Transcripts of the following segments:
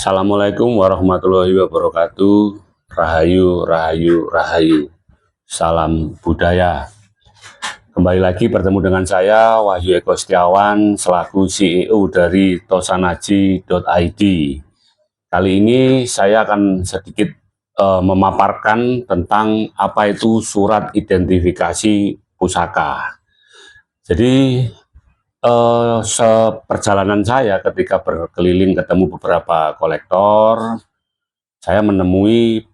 Assalamualaikum warahmatullahi wabarakatuh. Rahayu, rahayu, rahayu. Salam budaya. Kembali lagi bertemu dengan saya, Wahyu Eko Setiawan, selaku CEO dari tosanaji.id. Kali ini saya akan sedikit memaparkan tentang apa itu surat identifikasi pusaka. Jadi, seperjalanan saya ketika berkeliling ketemu beberapa kolektor, saya menemui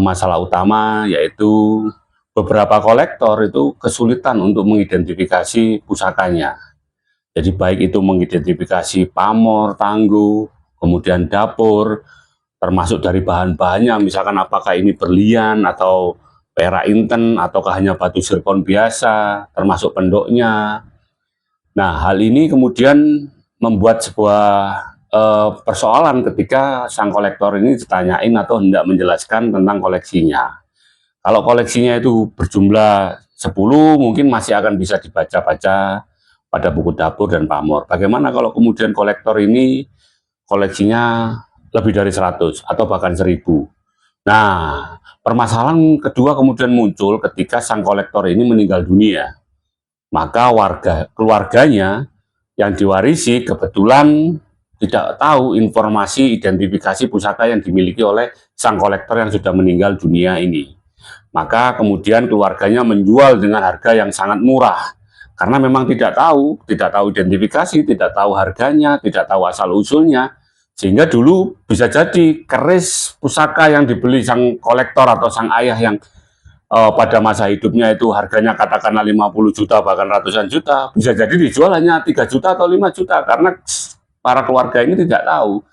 masalah utama, yaitu beberapa kolektor itu kesulitan untuk mengidentifikasi pusakanya. Jadi baik itu mengidentifikasi pamor, tangguh, kemudian dapur, termasuk dari bahan-bahannya, misalkan apakah ini berlian atau perak inten, ataukah hanya batu zirkon biasa, termasuk pendoknya. Nah, hal ini kemudian membuat sebuah persoalan ketika sang kolektor ini ditanyain atau hendak menjelaskan tentang koleksinya. Kalau koleksinya itu berjumlah 10, mungkin masih akan bisa dibaca-baca pada buku dapur dan pamor. Bagaimana kalau kemudian kolektor ini koleksinya lebih dari 100 atau bahkan 1000? Nah, permasalahan kedua kemudian muncul ketika sang kolektor ini meninggal dunia. Maka keluarganya yang diwarisi kebetulan tidak tahu informasi identifikasi pusaka yang dimiliki oleh sang kolektor yang sudah meninggal dunia ini. Maka kemudian keluarganya menjual dengan harga yang sangat murah, karena memang tidak tahu identifikasi, tidak tahu harganya, tidak tahu asal-usulnya. Sehingga dulu bisa jadi keris pusaka yang dibeli sang kolektor atau sang ayah yang pada masa hidupnya itu harganya katakanlah 50 juta bahkan ratusan juta, bisa jadi dijual hanya 3 juta atau 5 juta karena para keluarga ini tidak tahu.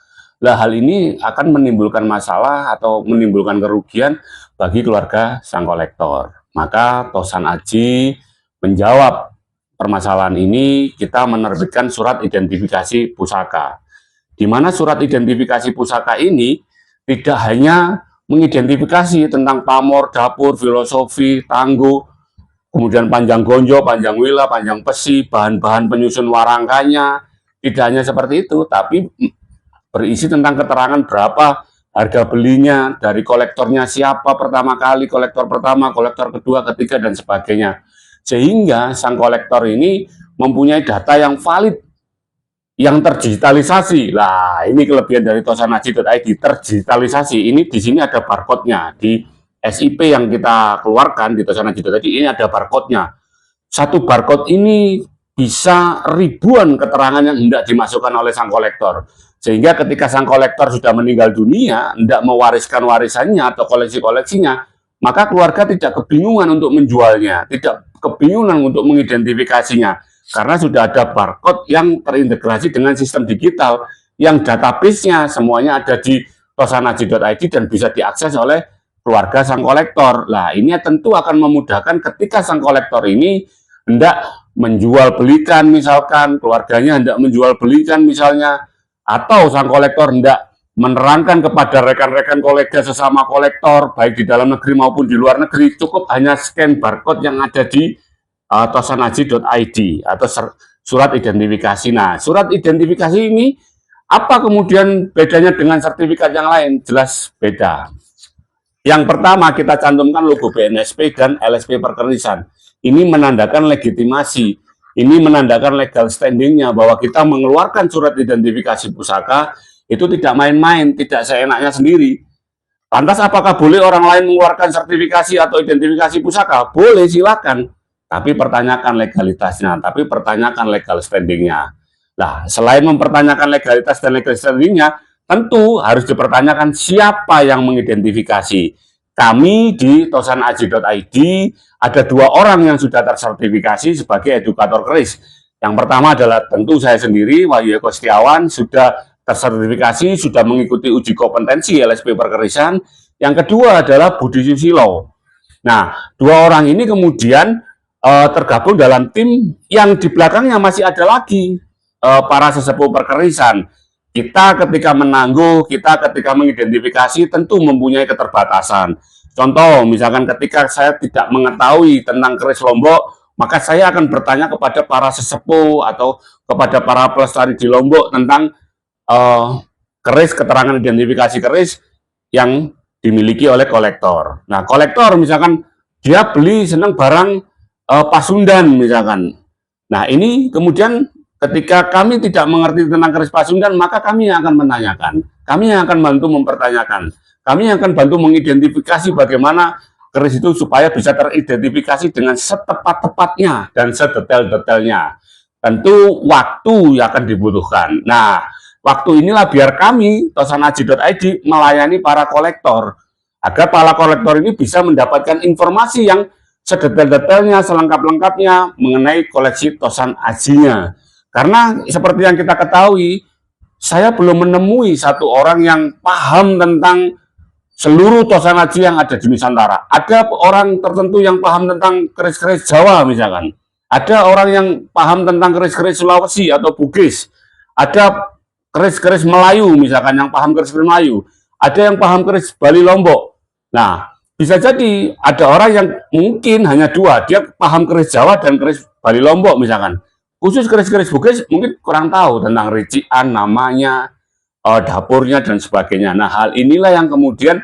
Nah, hal ini akan menimbulkan masalah atau menimbulkan kerugian bagi keluarga sang kolektor. Maka Tosan Aji menjawab permasalahan ini, kita menerbitkan surat identifikasi pusaka. Di mana surat identifikasi pusaka ini tidak hanya mengidentifikasi tentang pamor, dapur, filosofi, tangguh, kemudian panjang gonjo, panjang wila, panjang pesi, bahan-bahan penyusun warangkanya. Tidak hanya seperti itu, tapi berisi tentang keterangan berapa harga belinya, dari kolektornya siapa pertama kali, kolektor pertama, kolektor kedua, ketiga, dan sebagainya. Sehingga sang kolektor ini mempunyai data yang valid, yang terdigitalisasi. Lah, ini kelebihan dari tosanaji.id, terdigitalisasi. Ini di sini ada barcode-nya. Di SIP yang kita keluarkan di tosanaji.id ini ada barcode-nya. Satu barcode ini bisa ribuan keterangan yang hendak dimasukkan oleh sang kolektor. Sehingga ketika sang kolektor sudah meninggal dunia, hendak mewariskan warisannya atau koleksi-koleksinya, maka keluarga tidak kebingungan untuk menjualnya, tidak kebingungan untuk mengidentifikasinya. Karena sudah ada barcode yang terintegrasi dengan sistem digital, yang database-nya semuanya ada di tosanaji.id dan bisa diakses oleh keluarga sang kolektor. Nah, ini tentu akan memudahkan ketika sang kolektor ini hendak menjual belikan, misalkan keluarganya hendak menjual belikan misalnya, atau sang kolektor hendak menerangkan kepada rekan-rekan kolega sesama kolektor, baik di dalam negeri maupun di luar negeri, cukup hanya scan barcode yang ada di tosanaji.id atau surat identifikasi. Nah, surat identifikasi ini apa kemudian bedanya dengan sertifikat yang lain? Jelas beda. Yang pertama, kita cantumkan logo BNSP dan LSP perkerisan. Ini menandakan legitimasi, ini menandakan legal standingnya bahwa kita mengeluarkan surat identifikasi pusaka itu tidak main-main, tidak seenaknya sendiri. Lantas apakah boleh orang lain mengeluarkan sertifikasi atau identifikasi pusaka? Boleh, silakan. Tapi pertanyakan legalitasnya, tapi pertanyakan legal standingnya. Nah, selain mempertanyakan legalitas dan legal standingnya, tentu harus dipertanyakan siapa yang mengidentifikasi. Kami di tosanaji.id ada 2 orang yang sudah tersertifikasi sebagai edukator keris. Yang pertama adalah tentu saya sendiri, Wahyu Eko Setiawan, sudah tersertifikasi, sudah mengikuti uji kompetensi LSP perkerisan. Yang kedua adalah Budi Susilo. Nah, 2 orang ini kemudian tergabung dalam tim yang di belakangnya masih ada lagi para sesepuh perkerisan. Kita ketika menangguh, kita ketika mengidentifikasi tentu mempunyai keterbatasan. Contoh, misalkan ketika saya tidak mengetahui tentang keris Lombok, maka saya akan bertanya kepada para sesepuh atau kepada para pelestari di Lombok tentang keris, keterangan identifikasi keris yang dimiliki oleh kolektor. Nah, kolektor misalkan dia beli senang barang Pasundan misalkan. Nah, ini kemudian ketika kami tidak mengerti tentang keris Pasundan, maka kami yang akan menanyakan, kami yang akan bantu mempertanyakan, kami yang akan bantu mengidentifikasi bagaimana keris itu supaya bisa teridentifikasi dengan setepat-tepatnya dan sedetail-detailnya. Tentu waktu yang akan dibutuhkan. Nah, waktu inilah biar kami, tosanaji.id, melayani para kolektor, agar para kolektor ini bisa mendapatkan informasi yang sedetail-detailnya, selengkap-lengkapnya mengenai koleksi Tosan Aji-nya. Karena seperti yang kita ketahui, saya belum menemui satu orang yang paham tentang seluruh Tosan Aji yang ada di Nusantara. Ada orang tertentu yang paham tentang keris-keris Jawa misalkan. Ada orang yang paham tentang keris-keris Sulawesi atau Bugis. Ada keris-keris Melayu misalkan yang paham keris-keris Melayu. Ada yang paham keris Bali Lombok. Nah, bisa jadi ada orang yang mungkin hanya dua. Dia paham keris Jawa dan keris Bali Lombok misalkan. Khusus keris-keris Bugis mungkin kurang tahu tentang rician, namanya, dapurnya, dan sebagainya. Nah, hal inilah yang kemudian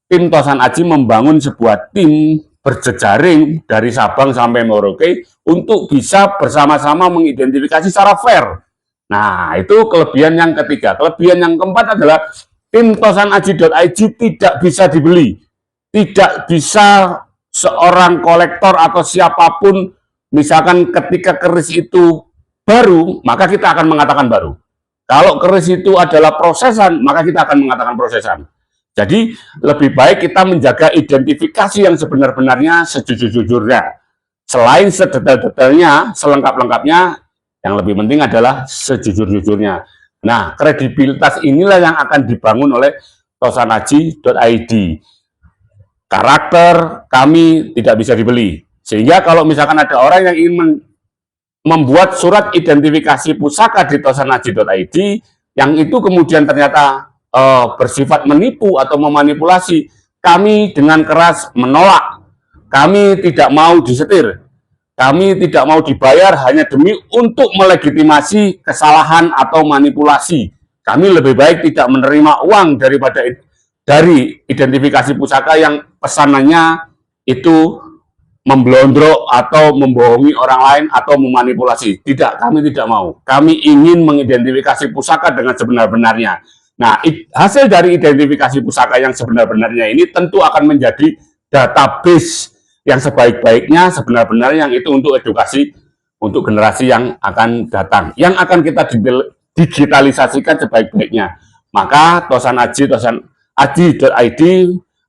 tim Tosan Aji membangun sebuah tim berjejaring dari Sabang sampai Merauke untuk bisa bersama-sama mengidentifikasi secara fair. Nah, itu kelebihan yang ketiga. Kelebihan yang keempat adalah tim tosanaji.id tidak bisa dibeli. Tidak bisa seorang kolektor atau siapapun, misalkan ketika keris itu baru, maka kita akan mengatakan baru. Kalau keris itu adalah prosesan, maka kita akan mengatakan prosesan. Jadi lebih baik kita menjaga identifikasi yang sebenar-benarnya, sejujur-jujurnya. Selain sedetail-detailnya, selengkap-lengkapnya, yang lebih penting adalah sejujur-jujurnya. Nah, kredibilitas inilah yang akan dibangun oleh tosanaji.id. Karakter kami tidak bisa dibeli. Sehingga kalau misalkan ada orang yang ingin membuat surat identifikasi pusaka di tosanaji.id, yang itu kemudian ternyata bersifat menipu atau memanipulasi, kami dengan keras menolak. Kami tidak mau disetir, kami tidak mau dibayar hanya demi untuk melegitimasi kesalahan atau manipulasi. Kami lebih baik tidak menerima uang daripada dari identifikasi pusaka yang pesanannya itu memblondrok atau membohongi orang lain atau memanipulasi. Tidak, kami tidak mau. Kami ingin mengidentifikasi pusaka dengan sebenar-benarnya. Nah, hasil dari identifikasi pusaka yang sebenar-benarnya ini tentu akan menjadi database yang sebaik-baiknya, sebenar-benarnya, yang itu untuk edukasi untuk generasi yang akan datang, yang akan kita digitalisasikan sebaik-baiknya. Maka tosanaji.id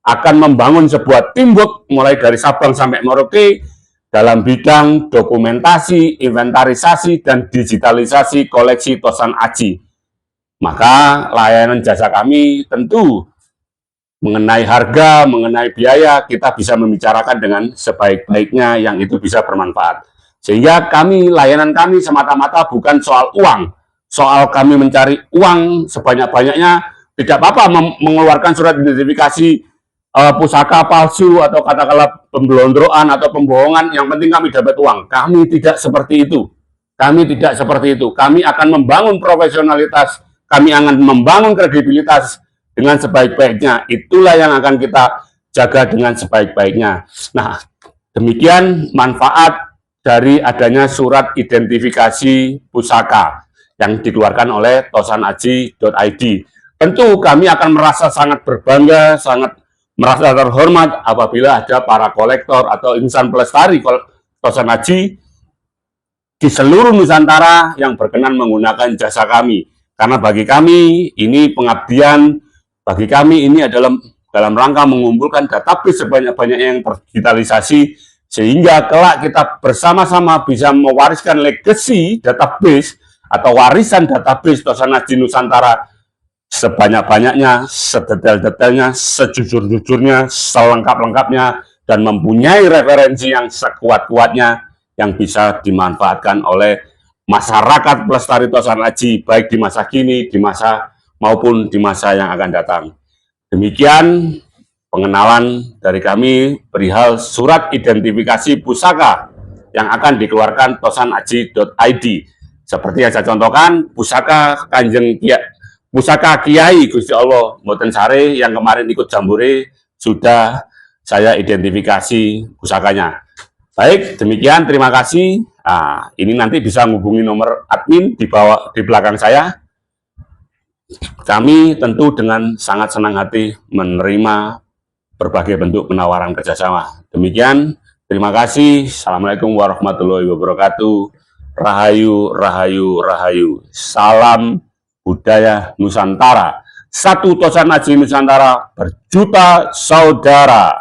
akan membangun sebuah teamwork mulai dari Sabang sampai Merauke dalam bidang dokumentasi, inventarisasi, dan digitalisasi koleksi Tosan Aji. Maka layanan jasa kami tentu mengenai harga, mengenai biaya, kita bisa membicarakan dengan sebaik-baiknya yang itu bisa bermanfaat. Sehingga layanan kami semata-mata bukan soal uang. Soal kami mencari uang sebanyak-banyaknya, tidak apa-apa mengeluarkan surat identifikasi pusaka palsu atau katakanlah pemblondrokan atau pembohongan, yang penting kami dapat uang. Kami tidak seperti itu. Kami tidak seperti itu. Kami akan membangun profesionalitas, kami akan membangun kredibilitas dengan sebaik-baiknya. Itulah yang akan kita jaga dengan sebaik-baiknya. Nah, demikian manfaat dari adanya surat identifikasi pusaka yang dikeluarkan oleh tosanaji.id. Tentu kami akan merasa sangat berbangga, sangat merasa terhormat apabila ada para kolektor atau insan pelestari Tosan Aji di seluruh Nusantara yang berkenan menggunakan jasa kami. Karena bagi kami ini pengabdian, bagi kami ini adalah dalam rangka mengumpulkan database sebanyak-banyaknya yang terdigitalisasi, sehingga kelak kita bersama-sama bisa mewariskan legacy database atau warisan database Tosan Aji Nusantara sebanyak-banyaknya, sedetail-detailnya, sejujur-jujurnya, selengkap-lengkapnya, dan mempunyai referensi yang sekuat-kuatnya yang bisa dimanfaatkan oleh masyarakat pelestari Tosan Aji, baik di masa kini, di masa maupun di masa yang akan datang. Demikian pengenalan dari kami perihal surat identifikasi pusaka yang akan dikeluarkan tosanaji.id. Seperti yang saya contohkan, pusaka Kanjeng pusaka Kiai Gusti Allah mboten sare yang kemarin ikut jambore sudah saya identifikasi pusakanya. Baik, demikian terima kasih. Nah, ini nanti bisa menghubungi nomor admin di belakang saya. Kami tentu dengan sangat senang hati menerima berbagai bentuk penawaran kerjasama. Demikian, terima kasih. Assalamualaikum warahmatullahi wabarakatuh. Rahayu, rahayu, rahayu. Salam budaya Nusantara. Satu Tosan Aji Nusantara berjuta saudara.